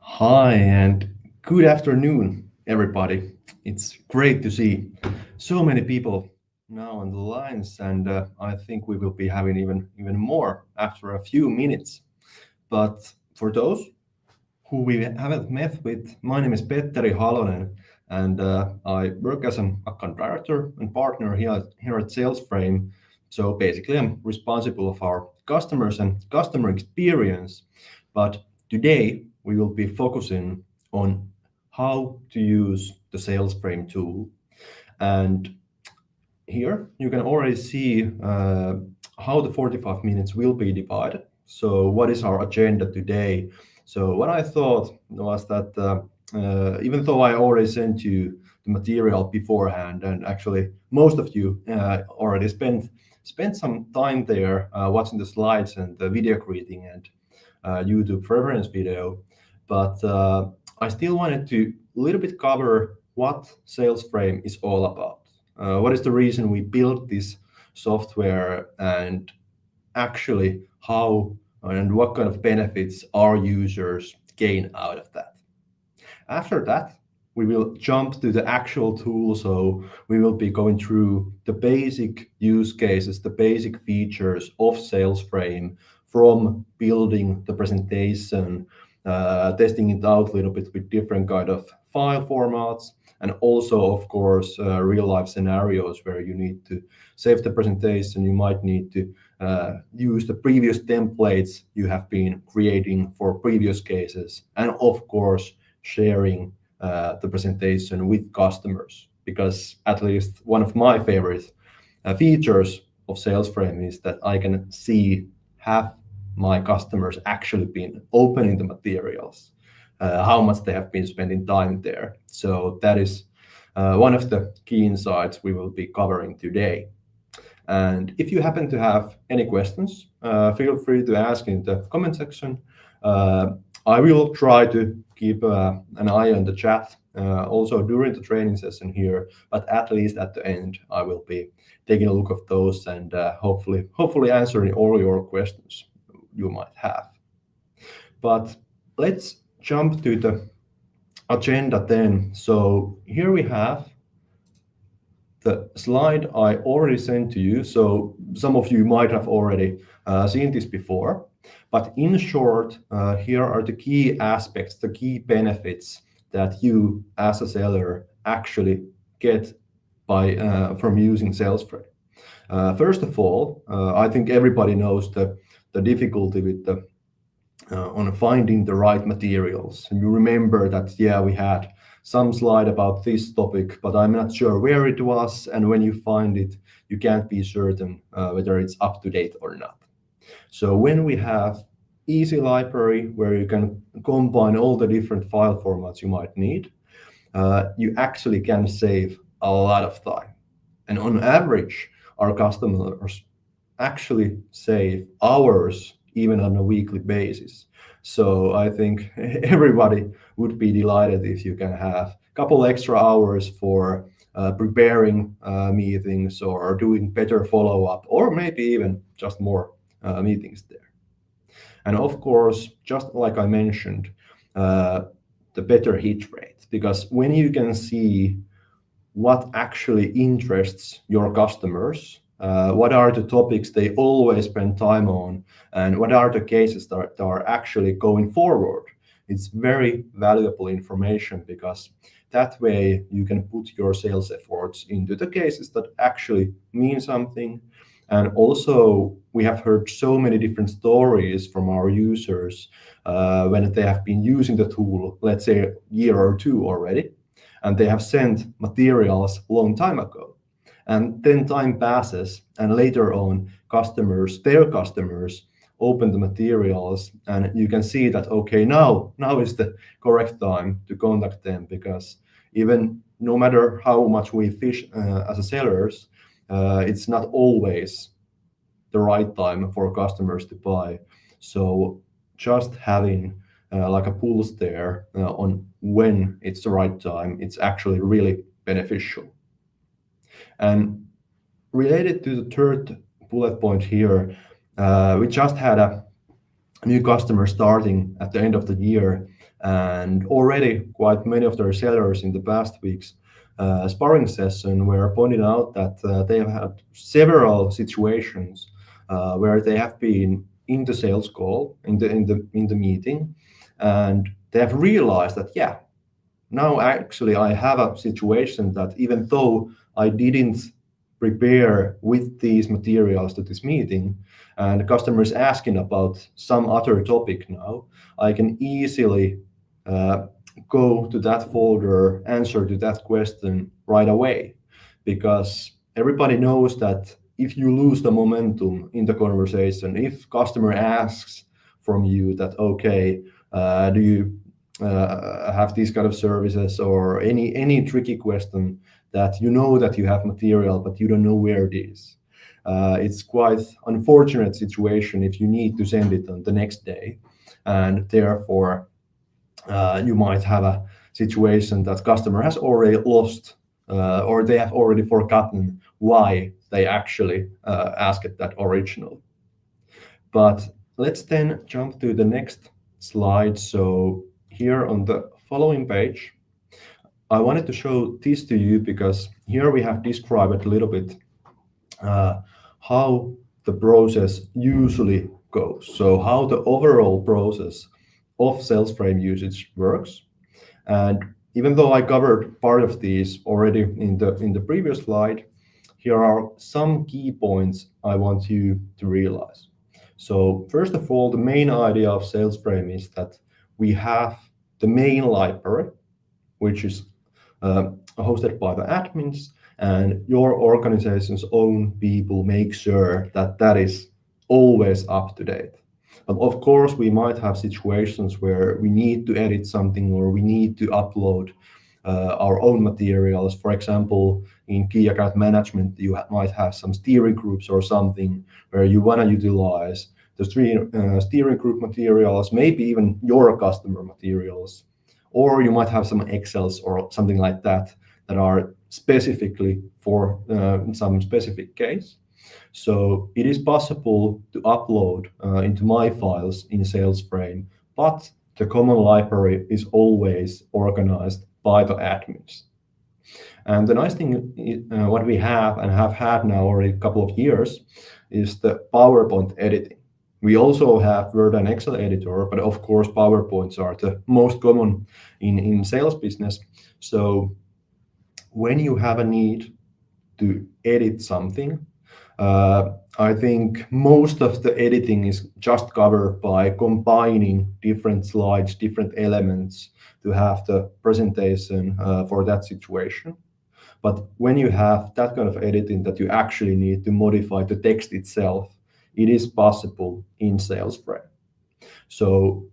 Hi and good afternoon, everybody. It's great to see so many people now on the lines, and I think we will be having even more after a few minutes. But for those who we haven't met with, my name is Petteri Halonen, and I work as an account director and partner here at Salesframe. So basically, I'm responsible of our customers and customer experience. But today, we will be focusing on how to use the Salesframe tool. And here you can already see how the 45 minutes will be divided. So what is our agenda today? So what I thought was that even though I already sent you the material beforehand, and actually most of you already spent some time there watching the slides and the video greeting and YouTube reference video, but I still wanted to a little bit cover what Salesframe is all about. What is the reason we built this software, and actually how and what kind of benefits our users gain out of that. After that, we will jump to the actual tool. So we will be going through the basic use cases, the basic features of Salesframe, from building the presentation, testing it out a little bit with different kind of file formats, and also, of course, real life scenarios where you need to save the presentation. You might need to use the previous templates you have been creating for previous cases, and of course, sharing the presentation with customers. Because at least one of my favorite features of Salesframe is that I can see have my customers actually been opening the materials, how much they have been spending time there. So that is one of the key insights we will be covering today. And if you happen to have any questions, feel free to ask in the comment section. I will try to keep an eye on the chat also during the training session here, but at least at the end, I will be taking a look at those and hopefully answering all your questions you might have. But let's jump to the agenda then. So here we have the slide I already sent to you. So some of you might have already seen this before, but in short, here are the key aspects, the key benefits that you as a seller actually get by from using Salesframe. First of all, I think everybody knows the difficulty with the on finding the right materials. And you remember that, yeah, we had some slide about this topic, but I'm not sure where it was. And when you find it, you can't be certain whether it's up to date or not. So when we have easy library where you can combine all the different file formats you might need, you actually can save a lot of time. And on average, our customers actually save hours even on a weekly basis. So I think everybody would be delighted if you can have a couple extra hours for preparing meetings or doing better follow-up, or maybe even just more meetings there. And of course, just like I mentioned, the better hit rate, because when you can see what actually interests your customers, what are the topics they always spend time on, and what are the cases that are actually going forward. It's very valuable information, because that way you can put your sales efforts into the cases that actually mean something. And also, we have heard so many different stories from our users when they have been using the tool, let's say a year or two already, and they have sent materials a long time ago. And then time passes, and later on, their customers, open the materials, and you can see that, okay, now is the correct time to contact them, because even no matter how much we fish as a sellers, it's not always the right time for customers to buy. So just having like a pulse there on when it's the right time, it's actually really beneficial. And related to the third bullet point here, we just had a new customer starting at the end of the year, And already quite many of their sellers in the past weeks sparring session were pointing out that they have had several situations where they have been in the sales call, in the meeting, and they have realized that, yeah, now actually I have a situation that even though I didn't prepare with these materials to this meeting, and the customer is asking about some other topic now, I can easily uh, go to that folder, answer to that question right away, because everybody knows that if you lose the momentum in the conversation, if customer asks from you that, okay, do you have these kind of services, or any tricky question that you know that you have material but you don't know where it is. It's quite unfortunate situation if you need to send it on the next day, and therefore you might have a situation that customer has already lost, or they have already forgotten why they actually asked that original. But let's then jump to the next slide. So here on the following page, I wanted to show this to you because here we have described a little bit uh, how the process usually goes. So how the overall process of Salesframe usage works. And even though I covered part of these already in the previous slide, here are some key points I want you to realize. So first of all, the main idea of Salesframe is that we have the main library, which is hosted by the admins, and your organization's own people make sure that that is always up to date. But of course, we might have situations where we need to edit something or we need to upload our own materials. For example, in key account management, you might have some steering groups or something where you want to utilize the steering group materials, maybe even your customer materials, or you might have some Excels or something like that that are specifically for some specific case. So it is possible to upload into my files in Salesframe, but the common library is always organized by the admins. And the nice thing, what we have and have had now already a couple of years, is the PowerPoint editing. We also have Word and Excel editor, but of course PowerPoints are the most common in sales business. So when you have a need to edit something, I think most of the editing is just covered by combining different slides, different elements to have the presentation for that situation. But when you have that kind of editing that you actually need to modify the text itself, it is possible in Salesframe. So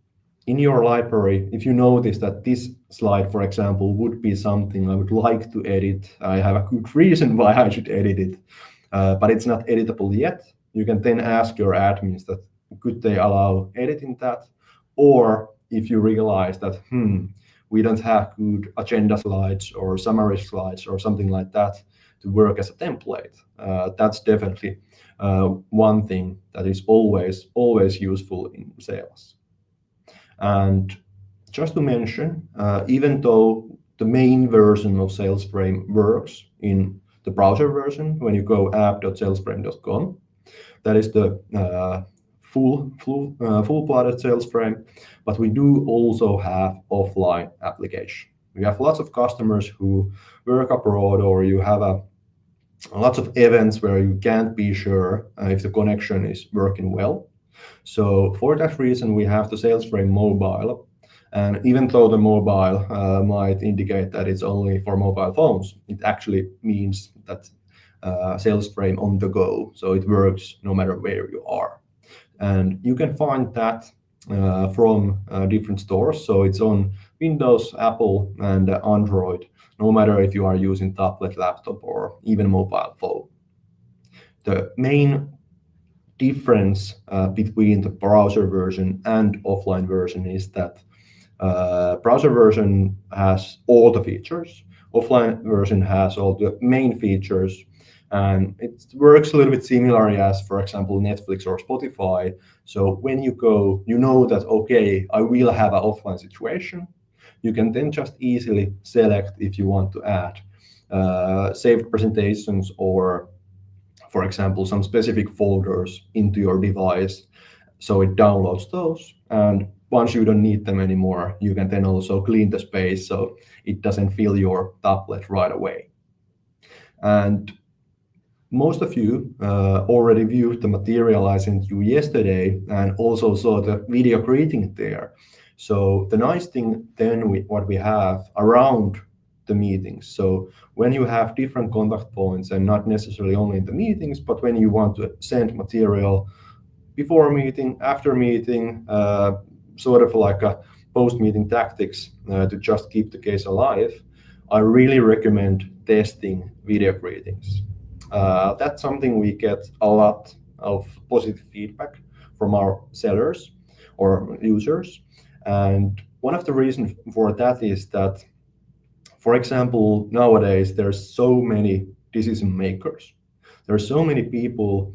in your library, if you notice that this slide, for example, would be something I would like to edit, I have a good reason why I should edit it, but it's not editable yet, you can then ask your admins that could they allow editing that, or if you realize that, we don't have good agenda slides or summary slides or something like that to work as a template. That's definitely one thing that is always useful in sales. And just to mention, even though the main version of Salesframe works in the browser version, when you go app.salesframe.com, that is the full-blooded Salesframe, but we do also have offline application. We have lots of customers who work abroad, or you have lots of events where you can't be sure if the connection is working well. So for that reason, we have the Salesframe mobile. And even though the mobile might indicate that it's only for mobile phones, it actually means that Salesframe on the go. So it works no matter where you are. And you can find that from different stores. So it's on Windows, Apple, and Android, no matter if you are using tablet, laptop, or even mobile phone. The main difference between the browser version and offline version is that browser version has all the features. Offline version has all the main features, And it works a little bit similarly as, for example, Netflix or Spotify. So when you go, you know that, okay, I will have an offline situation. You can then just easily select if you want to add saved presentations or, for example, some specific folders into your device. So it downloads those. And once you don't need them anymore, you can then also clean the space so it doesn't fill your tablet right away. And most of you already viewed the material I sent you yesterday and also saw the video greeting there. So the nice thing then with what we have around the meetings. So when you have different contact points and not necessarily only in the meetings, but when you want to send material before a meeting, after meeting, sort of like a post-meeting tactics to just keep the case alive, I really recommend testing video greetings. That's something we get a lot of positive feedback from our sellers or users. And one of the reasons for that is that, for example, nowadays there's so many decision makers. There are so many people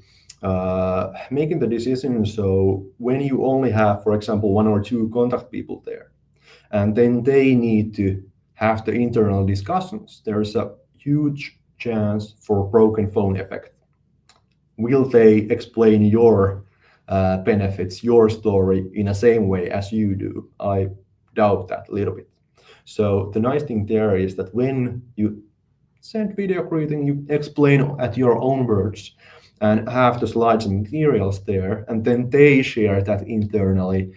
making the decisions. So when you only have, for example, one or two contact people there, and then they need to have the internal discussions, there's a huge chance for broken phone effect. Will they explain your benefits, your story in the same way as you do? I doubt that a little bit. So the nice thing there is that when you send video greeting, you explain at your own words and have the slides and materials there, and then they share that internally.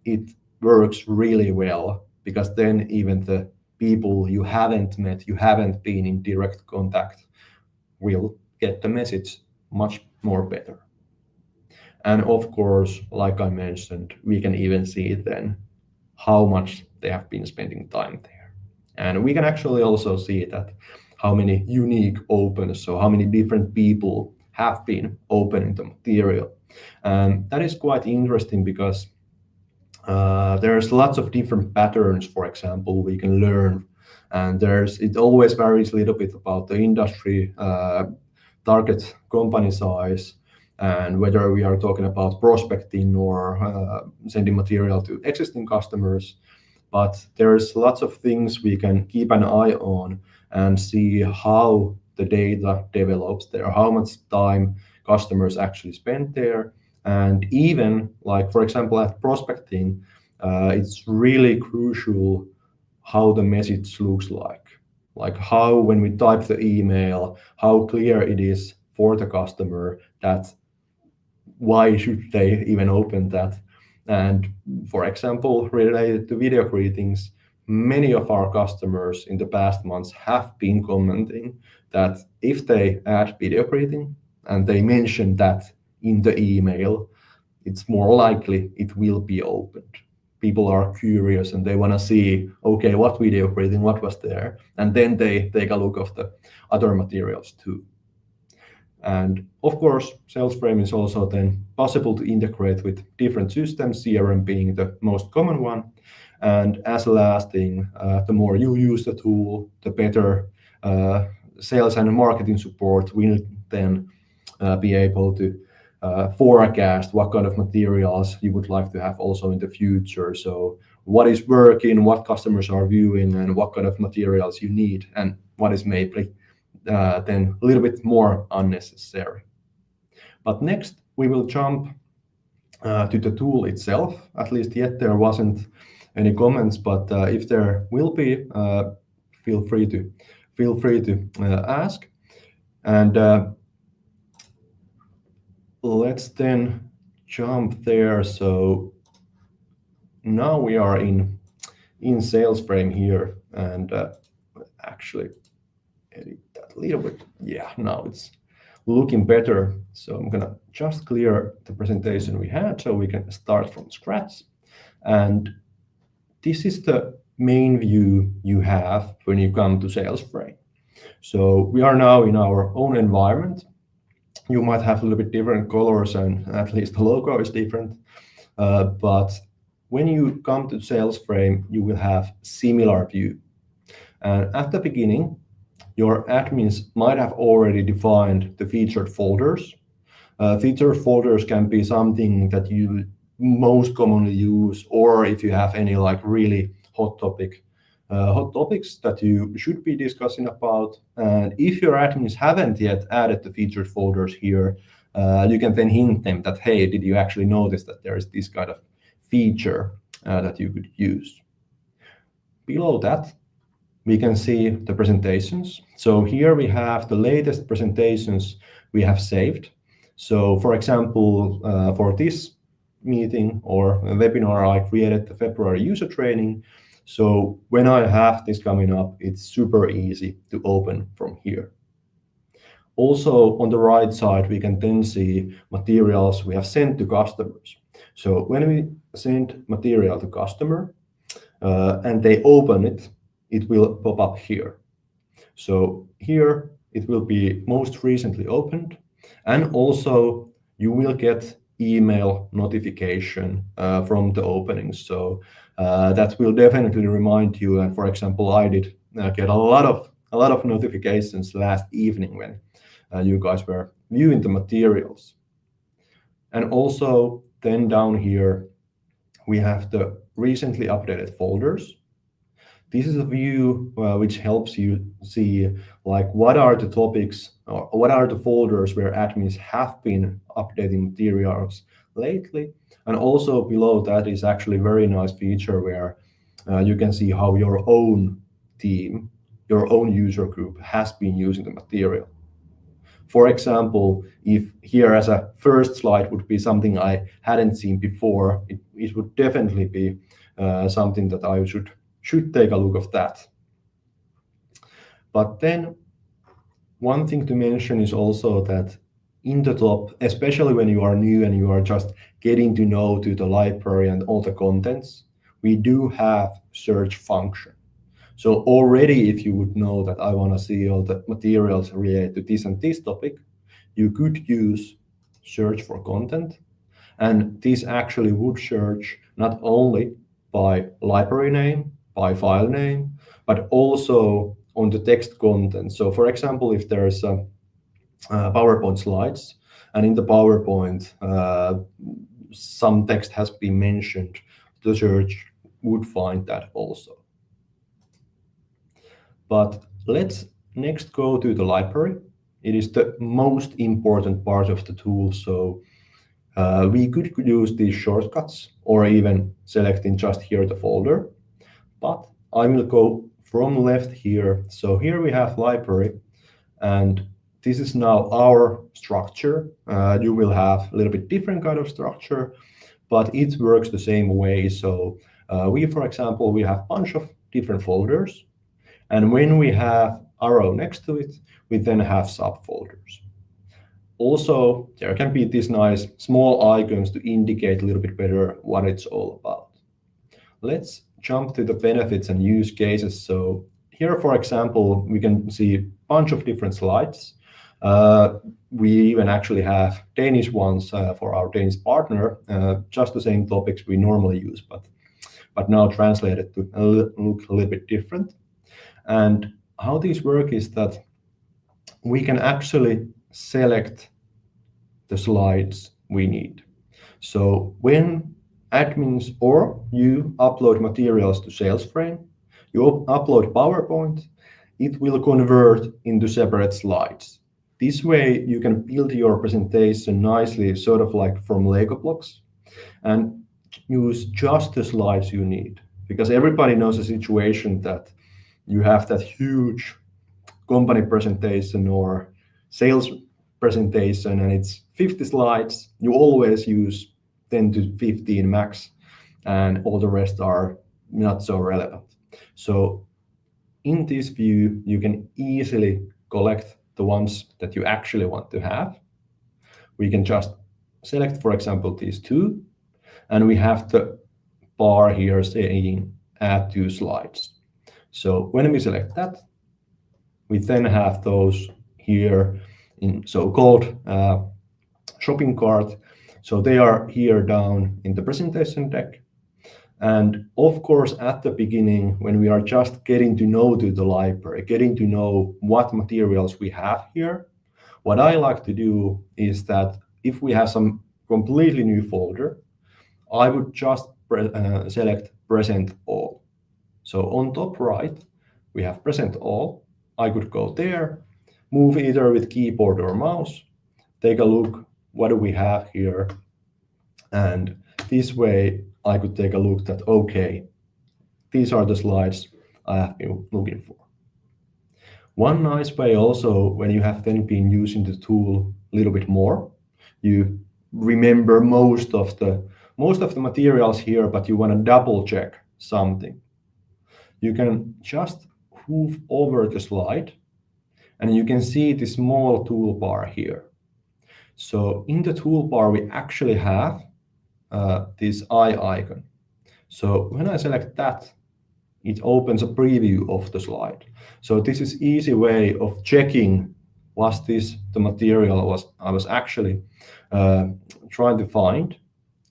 It works really well because then even the people you haven't met, you haven't been in direct contact, will get the message much more better. And of course, like I mentioned, we can even see then how much they have been spending time there. And we can actually also see that how many unique opens, so how many different people have been opening the material. And that is quite interesting because there's lots of different patterns, for example, we can learn. And it always varies a little bit about the industry, target company size, and whether we are talking about prospecting or sending material to existing customers. But there's lots of things we can keep an eye on and see how the data develops there, how much time customers actually spend there. And even like, for example, at prospecting, it's really crucial how the message looks like how when we type the email, how clear it is for the customer that why should they even open that. And for example, related to video greetings, many of our customers in the past months have been commenting that if they add video greeting and they mention that in the email, it's more likely it will be opened. People are curious and they want to see, okay, what video greeting, what was there, and then they take a look of the other materials too. And of course, Salesframe is also then possible to integrate with different systems, CRM being the most common one. And as a last thing, the more you use the tool, the better sales and marketing support will then be able to forecast what kind of materials you would like to have also in the future. So what is working, what customers are viewing, and what kind of materials you need, and what is maybe then a little bit more unnecessary. But next, we will jump to the tool itself. At least yet there wasn't any comments, but if there will be, feel free to ask. And let's then jump there. So now we are in Salesframe here, and actually edit that a little bit. Yeah, now it's looking better. So I'm gonna just clear the presentation we had so we can start from scratch. And this is the main view you have when you come to Salesframe. So we are now in our own environment. You might have a little bit different colors and at least the logo is different. But when you come to Salesframe, you will have similar view. And at the beginning, your admins might have already defined the featured folders. Featured folders can be something that you most commonly use, or if you have any like really hot topics that you should be discussing about. And if your admins haven't yet added the featured folders here, you can then hint them that, hey, did you actually notice that there is this kind of feature that you could use? Below that, we can see the presentations. So here we have the latest presentations we have saved. So for example, for this meeting or webinar, I created the February user training. So when I have this coming up, it's super easy to open from here. Also on the right side, we can then see materials we have sent to customers. So when we send material to customer and they open it, it will pop up here. So here it will be most recently opened, and also you will get email notification from the openings. So that will definitely remind you. And for example, I did get a lot of notifications last evening when you guys were viewing the materials. And also then down here we have the recently updated folders. This is a view which helps you see like what are the topics or what are the folders where admins have been updating materials lately. And also below that is actually a very nice feature where you can see how your own team, your own user group has been using the material. For example, if here as a first slide would be something I hadn't seen before, it would definitely be something that I should take a look of that. But then one thing to mention is also that in the top, especially when you are new and you are just getting to know to the library and all the contents, we do have search function. So already if you would know that I want to see all the materials related to this and this topic, you could use search for content. And this actually would search not only by library name, by file name, but also on the text content. So for example, if there's a PowerPoint slides, and in the PowerPoint, some text has been mentioned, the search would find that also. But let's next go to the library. It is the most important part of the tool. So we could use these shortcuts or even selecting just here the folder. But I will go from left here. So here we have library, and this is now our structure. You will have a little bit different kind of structure, but it works the same way. So for example, we have a bunch of different folders. And when we have arrow next to it, we then have subfolders. Also, there can be these nice small icons to indicate a little bit better what it's all about. Let's jump to the benefits and use cases. So here, for example, we can see a bunch of different slides. We even actually have Danish ones for our Danish partner, just the same topics we normally use, but now translated to look a little bit different. And how these work is that we can actually select the slides we need. So when admins or you upload materials to Salesframe, you upload PowerPoint, it will convert into separate slides. This way you can build your presentation nicely, sort of like from Lego blocks, and use just the slides you need. Because everybody knows a situation that you have that huge company presentation or sales presentation and it's 50 slides. You always use 10 to 15 max, and all the rest are not so relevant. So in this view, you can easily collect the ones that you actually want to have. We can just select, for example, these two, and we have the bar here saying add 2 slides. So when we select that, we then have those here in so-called shopping cart. So they are here down in the presentation deck. And of course, at the beginning, when we are just getting to know the library, getting to know what materials we have here, what I like to do is that if we have some completely new folder, I would just select present all. So on top right, we have present all. I could go there, move either with keyboard or mouse, take a look, what do we have here? And this way I could take a look that, okay, these are the slides I have been looking for. One nice way also, when you have then been using the tool a little bit more, you remember most of the materials here, but you want to double check something. You can just move over the slide and you can see the small toolbar here. So in the toolbar, we actually have this eye icon. So when I select that, it opens a preview of the slide. So this is easy way of checking, was this the material I was actually trying to find.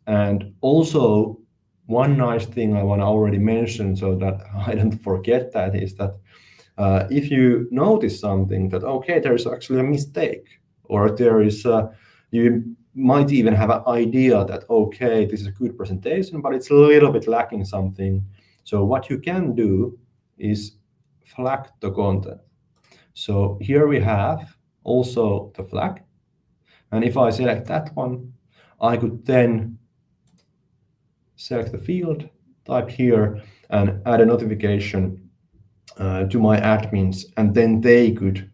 And also one nice thing I want to already mention so that I don't forget that is that if you notice something that, okay, there's actually a mistake, or there is, you might even have an idea that, okay, this is a good presentation, but it's a little bit lacking something. So what you can do is flag the content. So here we have also the flag. And if I select that one, I could then select the field, type here, and add a notification to my admins, and then they could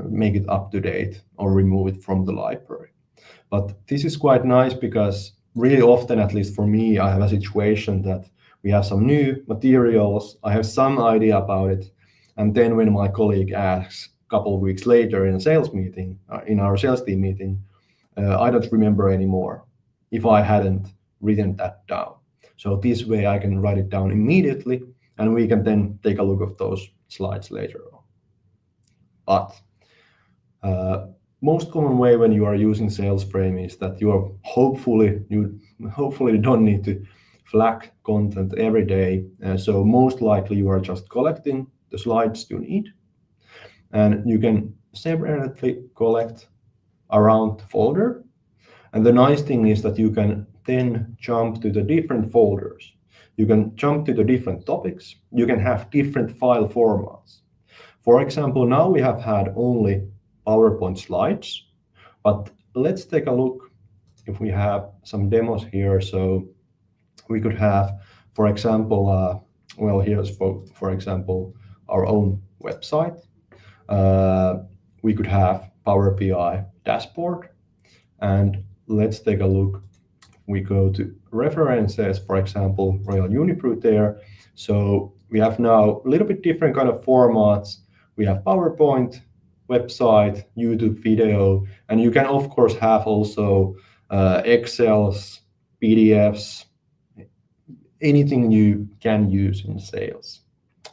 make it up to date or remove it from the library. But this is quite nice because really often, at least for me, I have a situation that we have some new materials, I have some idea about it, and then when my colleague asks a couple of weeks later in a sales meeting, in our sales team meeting, I don't remember anymore if I hadn't written that down. So this way I can write it down immediately, and we can then take a look at those slides later on. But most common way when you are using Salesframe is that you are hopefully don't need to flag content every day. So most likely you are just collecting the slides you need, and you can separately collect around the folder. And the nice thing is that you can then jump to the different folders. You can jump to the different topics. You can have different file formats. For example, now we have had only PowerPoint slides, but let's take a look if we have some demos here. So we could have, for example, well, here's for example, our own website. We could have Power BI dashboard, and let's take a look. We go to references, for example, Royal Unibrew there. So we have now a little bit different kind of formats. We have PowerPoint, website, YouTube video, and you can of course have also Excels, PDFs, anything you can use in sales.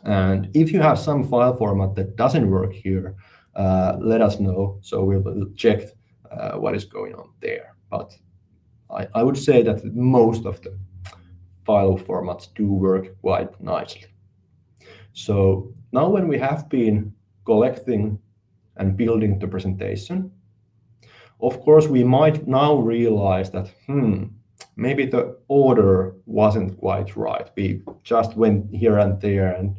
And if you have some file format that doesn't work here, let us know, so we'll check what is going on there. But I would say that most of the file formats do work quite nicely. So now when we have been collecting and building the presentation, of course, we might now realize that, maybe the order wasn't quite right. We just went here and there and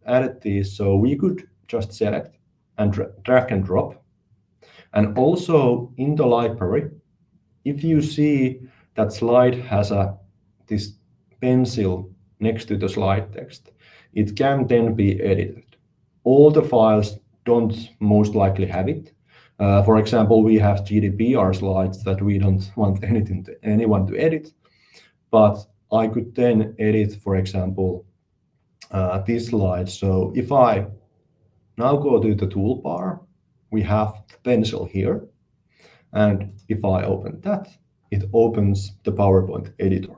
added these. So we could just select and drag and drop. And also in the library, if you see that slide has this pencil next to the slide text, it can then be edited. All the files don't most likely have it. For example, we have GDPR slides that we don't want anyone to edit, but I could then edit, for example, this slide. So if I now go to the toolbar, we have the pencil here. And if I open that, it opens the PowerPoint editor.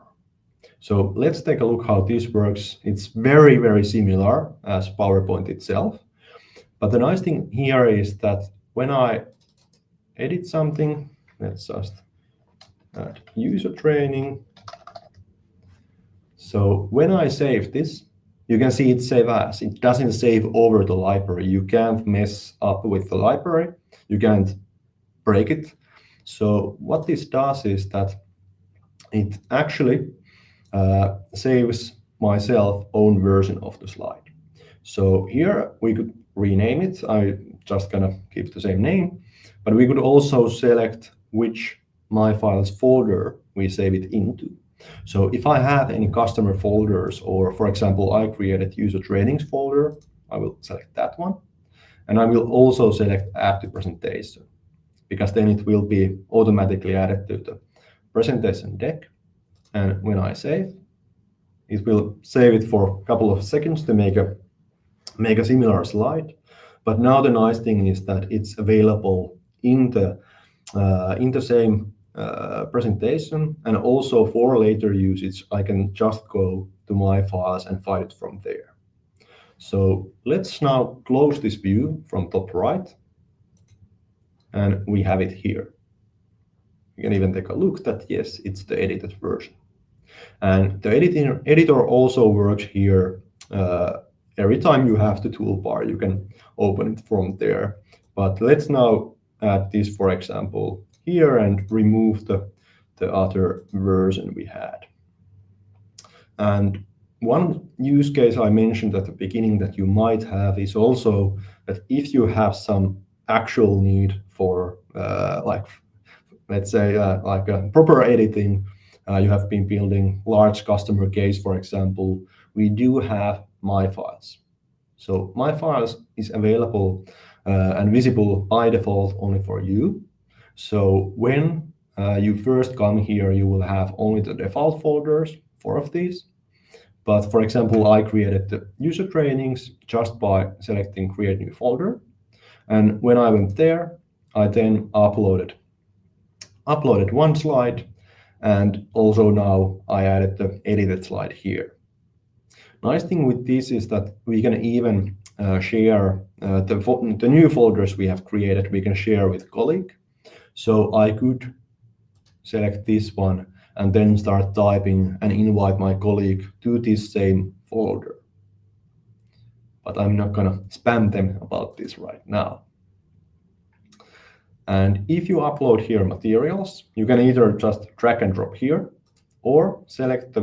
So let's take a look how this works. It's very, very similar as PowerPoint itself. But the nice thing here is that when I edit something, let's just add user training. So when I save this, you can see it save as. It doesn't save over the library. You can't mess up with the library. You can't break it. So what this does is that it actually saves myself own version of the slide. So here we could rename it. I just gonna keep the same name, but we could also select which My Files folder we save it into. So if I have any customer folders, or for example, I created user trainings folder, I will select that one. And I will also select add to presentation, because then it will be automatically added to the presentation deck. And when I save, it will save it for a couple of seconds to make a similar slide. But now the nice thing is that it's available in the same presentation, and also for later usage, I can just go to my files and find it from there. So let's now close this view from top right, and we have it here. You can even take a look that yes, it's the edited version. And the editor also works here. Every time you have the toolbar, you can open it from there. But let's now add this, for example, here and remove the other version we had. And one use case I mentioned at the beginning that you might have is also that if you have some actual need for like, let's say, like a proper editing, you have been building large customer case, for example, we do have My Files. So My Files is available and visible by default only for you. So when you first come here, you will have only the default folders, 4 of these. But for example, I created the user trainings just by selecting create new folder. And when I went there, I then uploaded one slide, and also now I added the edited slide here. Nice thing with this is that we can even share the new folders we have created, we can share with colleague. So I could select this one and then start typing and invite my colleague to this same folder. But I'm not gonna spam them about this right now. And if you upload here materials, you can either just drag and drop here, or select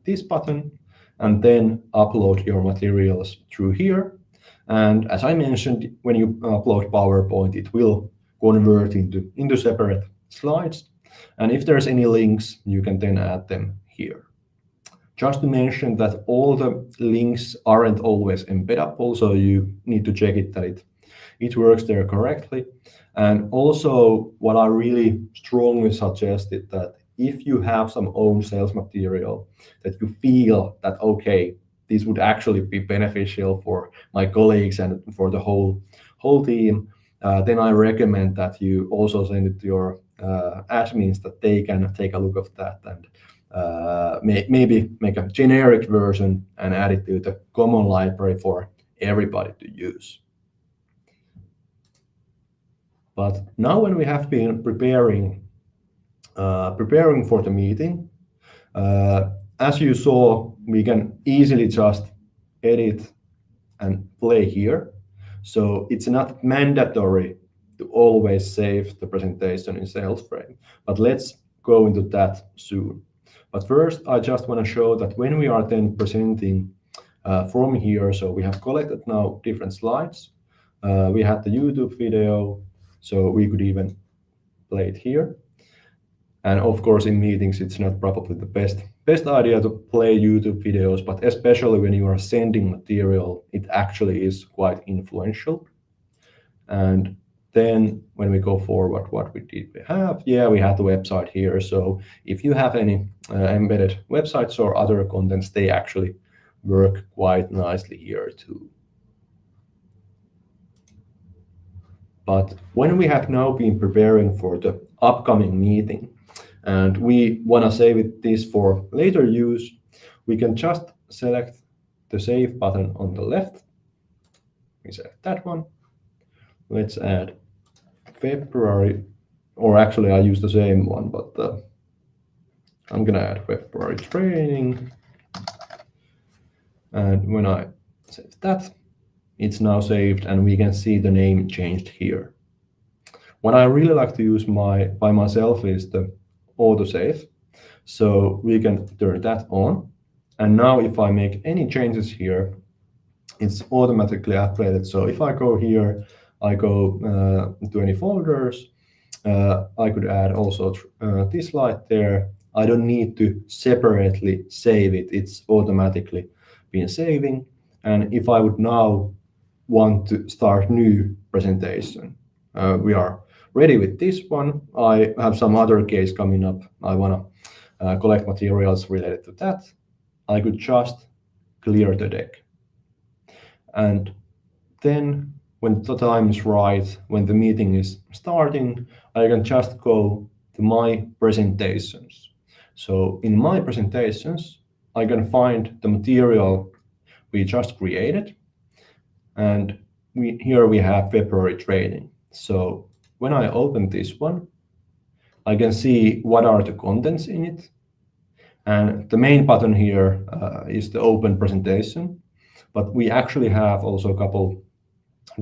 this button and then upload your materials through here. And as I mentioned, when you upload PowerPoint, it will convert into separate slides. And if there's any links, you can then add them here. Just to mention that all the links aren't always embeddable, so you need to check it that it works there correctly. And also what I really strongly suggested that if you have some own sales material that you feel that, okay, this would actually be beneficial for my colleagues and for the whole team, then I recommend that you also send it to your admins that they can take a look at that and maybe make a generic version and add it to the common library for everybody to use. But now when we have been preparing for the meeting, as you saw, we can easily just edit and play here. So it's not mandatory to always save the presentation in Salesframe, but let's go into that soon. But first, I just want to show that when we are then presenting from here, so we have collected now different slides. We had the YouTube video, so we could even play it here. And of course, in meetings, it's not probably the best idea to play YouTube videos, but especially when you are sending material, it actually is quite influential. And then when we go forward, what we have? Yeah, we have the website here. So if you have any embedded websites or other contents, they actually work quite nicely here too. But when we have now been preparing for the upcoming meeting, and we want to save this for later use, we can just select the Save button on the left. We select that one. Let's add February, or actually I use the same one, but I'm gonna add February training. And when I save that, it's now saved and we can see the name changed here. What I really like to use by myself is the autosave. So we can turn that on. And now if I make any changes here, it's automatically updated. So if I go here, I go to any folders, I could add also this light there. I don't need to separately save it. It's automatically been saving. And if I would now want to start new presentation, we are ready with this one. I have some other case coming up. I want to collect materials related to that. I could just clear the deck. And then when the time is right, when the meeting is starting, I can just go to my presentations. So in my presentations, I can find the material we just created. And here we have February training. So when I open this one, I can see what are the contents in it. And the main button here is the open presentation. But we actually have also a couple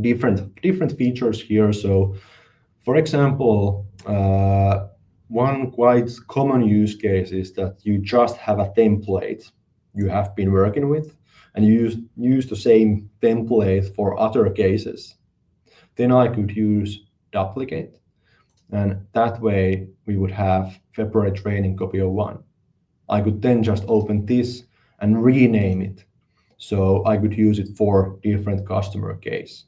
different features here. So for example, one quite common use case is that you just have a template you have been working with and you use the same template for other cases. Then I could use duplicate, and that way we would have February training copy of one. I could then just open this and rename it. So I could use it for different customer case.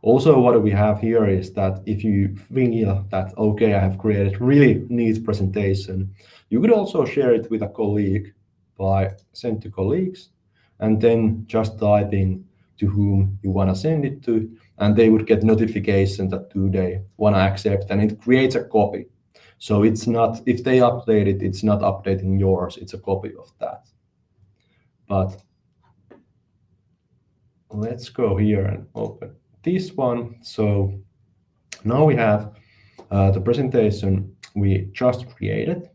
Also, what we have here is that if you feel that, okay, I have created really neat presentation, you could also share it with a colleague by send to colleagues and then just typing to whom you want to send it to, and they would get notification that they want to accept, and it creates a copy. So it's not, if they update it, it's not updating yours, it's a copy of that. But let's go here and open this one. So now we have the presentation we just created.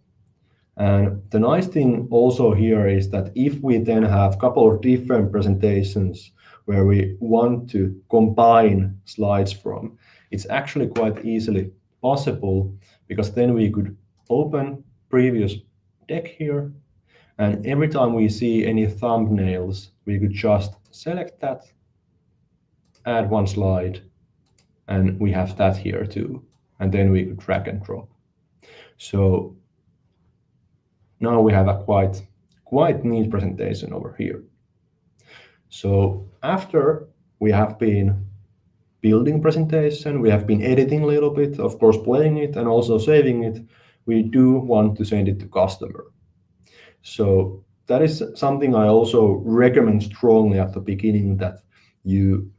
And the nice thing also here is that if we then have a couple of different presentations where we want to combine slides from, it's actually quite easily possible, because then we could open previous deck here, and every time we see any thumbnails, we could just select that, add one slide, and we have that here too. And then we could drag and drop. So now we have a quite neat presentation over here. So after we have been building presentation, we have been editing a little bit, of course playing it and also saving it, we do want to send it to customer. So that is something I also recommend strongly at the beginning, that you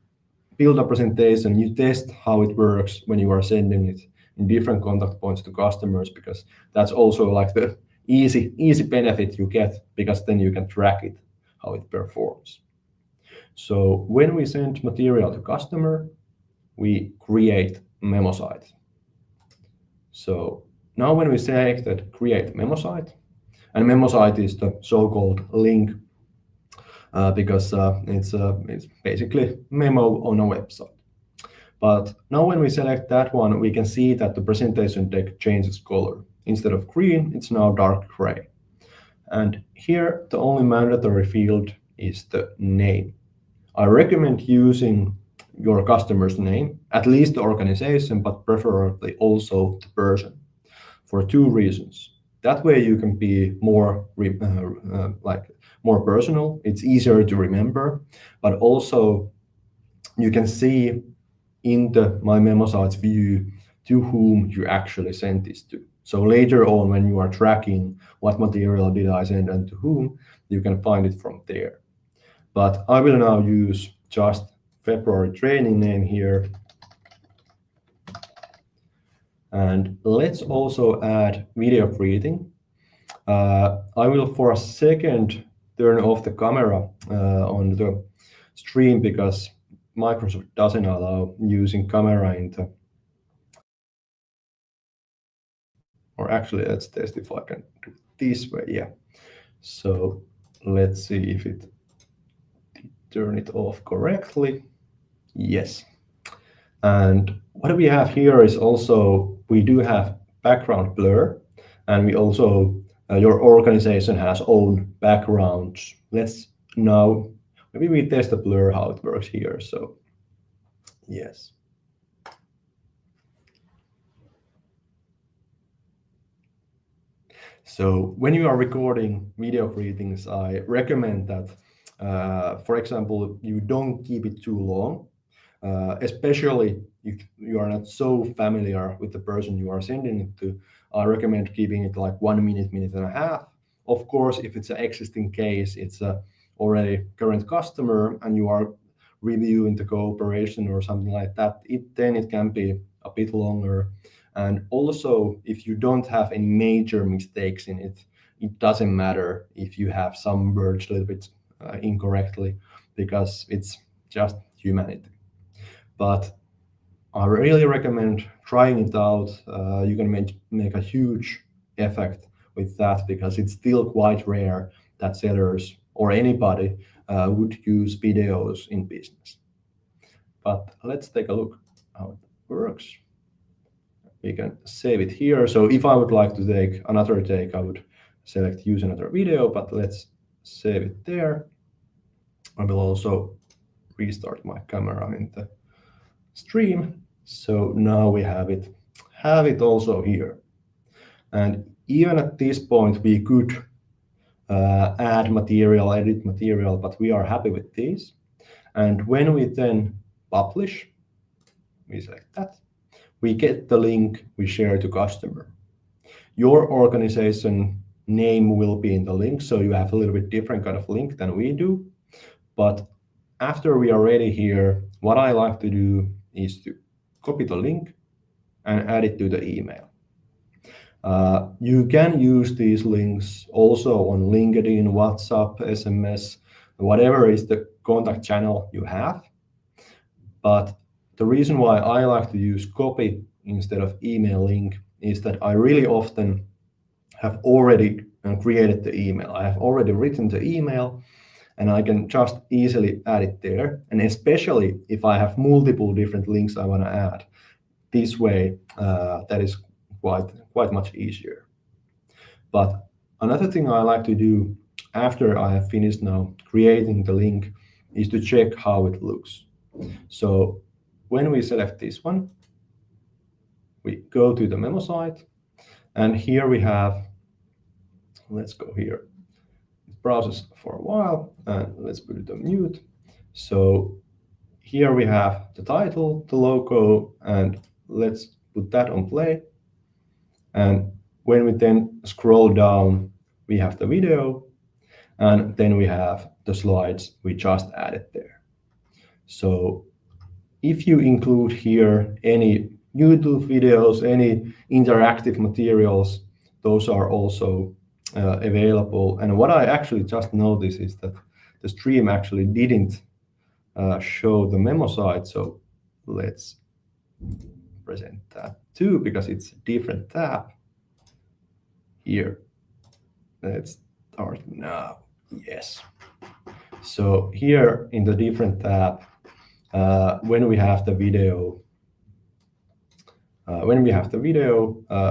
build a presentation, you test how it works when you are sending it in different contact points to customers, because that's also like the easy benefit you get, because then you can track it, how it performs. So when we send material to customer, we create memo site. So now when we select that create memo site, and memo site is the so-called link, because it's basically memo on a website. But now when we select that one, we can see that the presentation deck changes color. Instead of green, it's now dark gray. And here, the only mandatory field is the name. I recommend using your customer's name, at least the organization, but preferably also the person, for two reasons. That way you can be more more personal. It's easier to remember, but also you can see in the My Memo Sites view to whom you actually sent this to. So later on, when you are tracking what material did I send and to whom, you can find it from there. But I will now use just February training name here. And let's also add video greeting. I will for a second turn off the camera on the stream, because Microsoft doesn't allow using camera in the or actually let's test if I can do it this way. Yeah. So let's see if it turn it off correctly. Yes. And what we have here is also, we do have background blur, and we also, your organization has own backgrounds. Let's now, maybe we test the blur, how it works here. So yes. So when you are recording video greetings, I recommend that, for example, you don't keep it too long, especially if you are not so familiar with the person you are sending it to. I recommend keeping it like 1 minute, minute and a half. Of course, if it's an existing case, it's a already current customer and you are reviewing the cooperation or something like that, then it can be a bit longer. And also, if you don't have any major mistakes in it, it doesn't matter if you have some words a little bit incorrectly, because it's just humanity. But I really recommend trying it out. You can make a huge effect with that, because it's still quite rare that sellers or anybody would use videos in business. But let's take a look how it works. We can save it here. So if I would like to take another take, I would select use another video, but let's save it there. I will also restart my camera in the stream. So now we have it also here. And even at this point, we could add material, edit material, but we are happy with this. And when we then publish, we select that, we get the link we share to customer. Your organization name will be in the link, so you have a little bit different kind of link than we do. But after we are ready here, what I like to do is to copy the link and add it to the email. You can use these links also on LinkedIn, WhatsApp, SMS, whatever is the contact channel you have. But the reason why I like to use copy instead of email link is that I really often have already created the email. I have already written the email, and I can just easily add it there. And especially if I have multiple different links I want to add, this way that is quite much easier. But another thing I like to do after I have finished now creating the link is to check how it looks. So when we select this one, we go to the memo site, and here we have, let's go here, it browses for a while, and let's put it on mute. So here we have the title, the logo, and let's put that on play. And when we then scroll down, we have the video, and then we have the slides we just added there. So if you include here any YouTube videos, any interactive materials, those are also available. And what I actually just noticed is that the stream actually didn't show the memo site. So let's present that too, because it's a different tab here. Let's start now. Yes. So here in the different tab, when we have the video,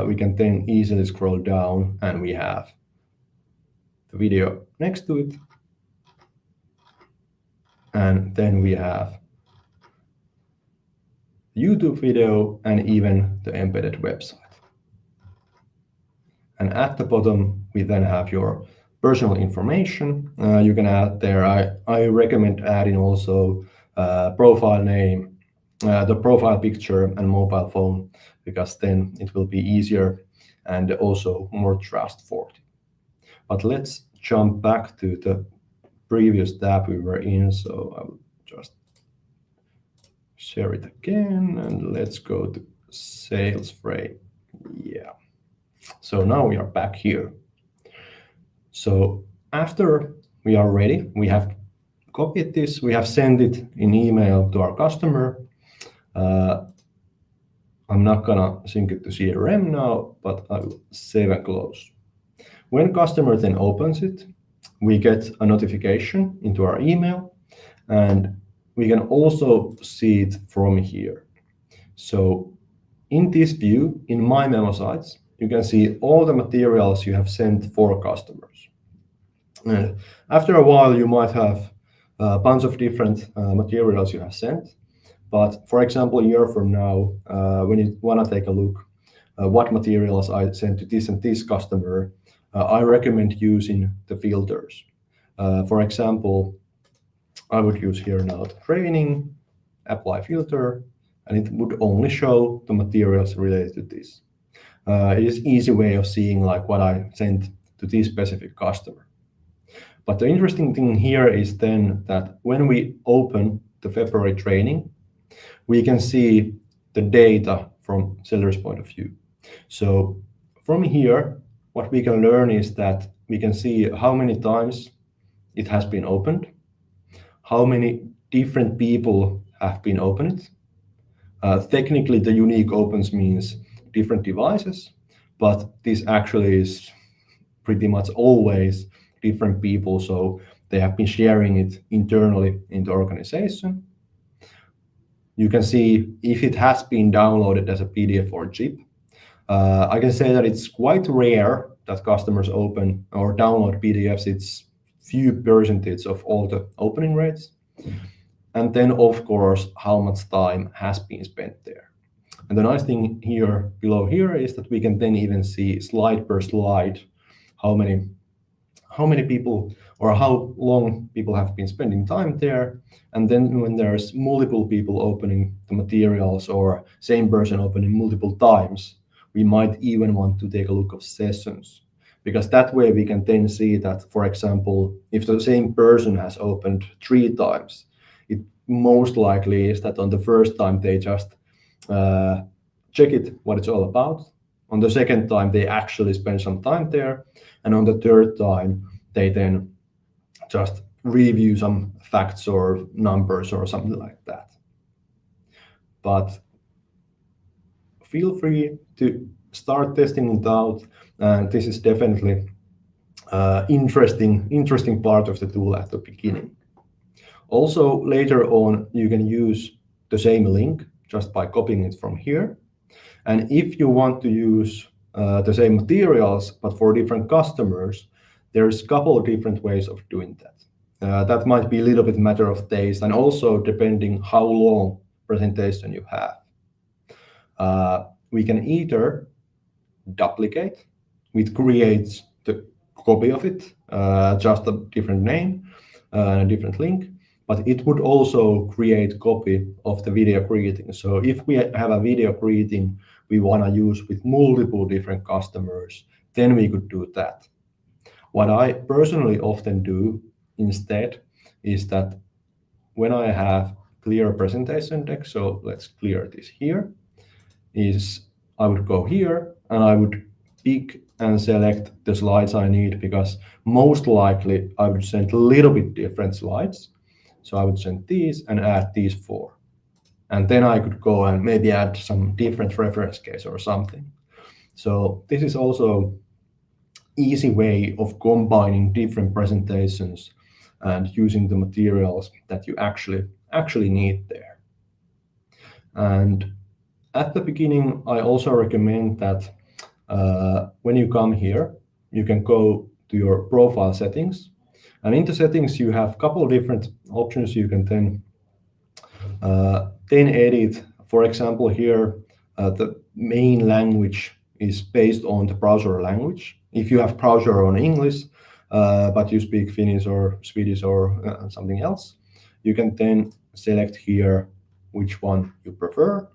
we can then easily scroll down, and we have the video next to it. And then we have YouTube video and even the embedded website. And at the bottom, we then have your personal information. You can add there, I recommend adding also profile name, the profile picture and mobile phone, because then it will be easier and also more trustworthy. But let's jump back to the previous tab we were in. So I will just share it again, and let's go to Salesframe. Yeah. So now we are back here. So after we are ready, we have copied this, we have sent it in email to our customer. I'm not gonna sync it to CRM now, but I will save and close. When customer then opens it, we get a notification into our email, and we can also see it from here. So in this view, in My Memo Sites, you can see all the materials you have sent for customers. And after a while, you might have a bunch of different materials you have sent. But for example, a year from now, when you want to take a look what materials I sent to this and this customer, I recommend using the filters. For example, I would use here now the training, apply filter, and it would only show the materials related to this. It is easy way of seeing like what I sent to this specific customer. But the interesting thing here is then that when we open the February training, we can see the data from seller's point of view. So from here, what we can learn is that we can see how many times it has been opened, how many different people have been opened. Technically, the unique opens means different devices, but this actually is pretty much always different people. So they have been sharing it internally in the organization. You can see if it has been downloaded as a PDF or zip. I can say that it's quite rare that customers open or download PDFs. It's few percentage of all the opening rates. And then, of course, how much time has been spent there. And the nice thing here below here is that we can then even see slide per slide how many people or how long people have been spending time there. And then when there's multiple people opening the materials or same person opening multiple times, we might even want to take a look of sessions, because that way we can then see that, for example, if the same person has opened 3 times, it most likely is that on the first time they just check it, what it's all about. On the second time, they actually spend some time there. And on the third time, they then just review some facts or numbers or something like that. But feel free to start testing it out. And this is definitely interesting part of the tool at the beginning. Also, later on, you can use the same link just by copying it from here. And if you want to use the same materials, but for different customers, there's a couple of different ways of doing that. That might be a little bit matter of taste, and also depending how long presentation you have. We can either duplicate, which creates the copy of it, just a different name and a different link, but it would also create copy of the video greeting. So if we have a video greeting we want to use with multiple different customers, then we could do that. What I personally often do instead is that when I have clear presentation deck, so let's clear this here, is I would go here and I would pick and select the slides I need, because most likely I would send a little bit different slides. So I would send these and add these 4. And then I could go and maybe add some different reference case or something. So this is also easy way of combining different presentations and using the materials that you actually need there. And at the beginning, I also recommend that when you come here, you can go to your profile settings. And in the settings, you have a couple of different options you can then edit. For example, here, the main language is based on the browser language. If you have browser on English, but you speak Finnish or Swedish or something else, you can then select here which one you prefer.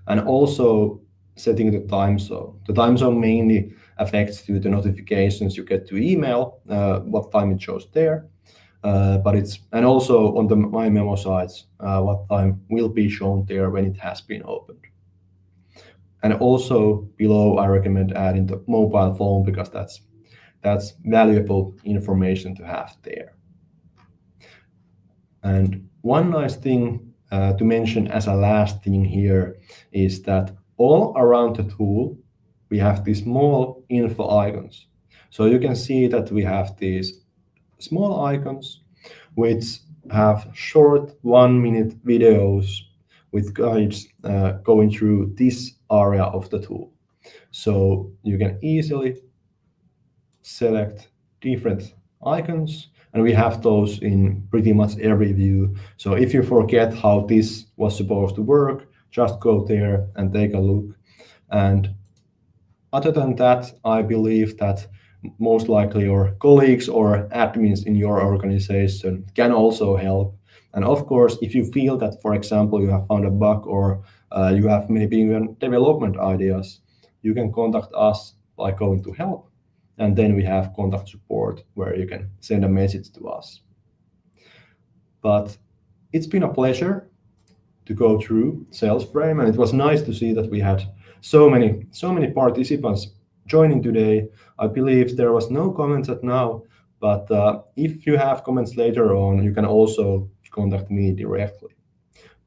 And also setting the time zone. The time zone mainly affects to the notifications you get to email, what time it shows there. And also on the My Memo sites, what time will be shown there when it has been opened. And also below, I recommend adding the mobile phone, because that's valuable information to have there. And one nice thing to mention as a last thing here is that All around the tool, we have these small info icons. So you can see that we have these small icons which have short 1 minute videos with guides going through this area of the tool. So you can easily select different icons, and we have those in pretty much every view. So if you forget how this was supposed to work, just go there and take a look. And other than that, I believe that most likely your colleagues or admins in your organization can also help. And of course, if you feel that, for example, you have found a bug or you have maybe even development ideas, you can contact us by going to help. And then we have contact support where you can send a message to us. But it's been a pleasure to go through Salesframe, and it was nice to see that we had so many participants joining today. I believe there was no comments at now, but if you have comments later on, you can also contact me directly.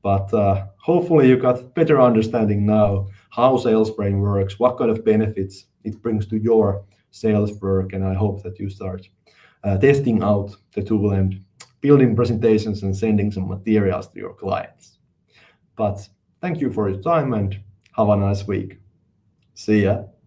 But hopefully you got better understanding now how Salesframe works, what kind of benefits it brings to your sales work, and I hope that you start testing out the tool and building presentations and sending some materials to your clients. But thank you for your time and have a nice week. See ya.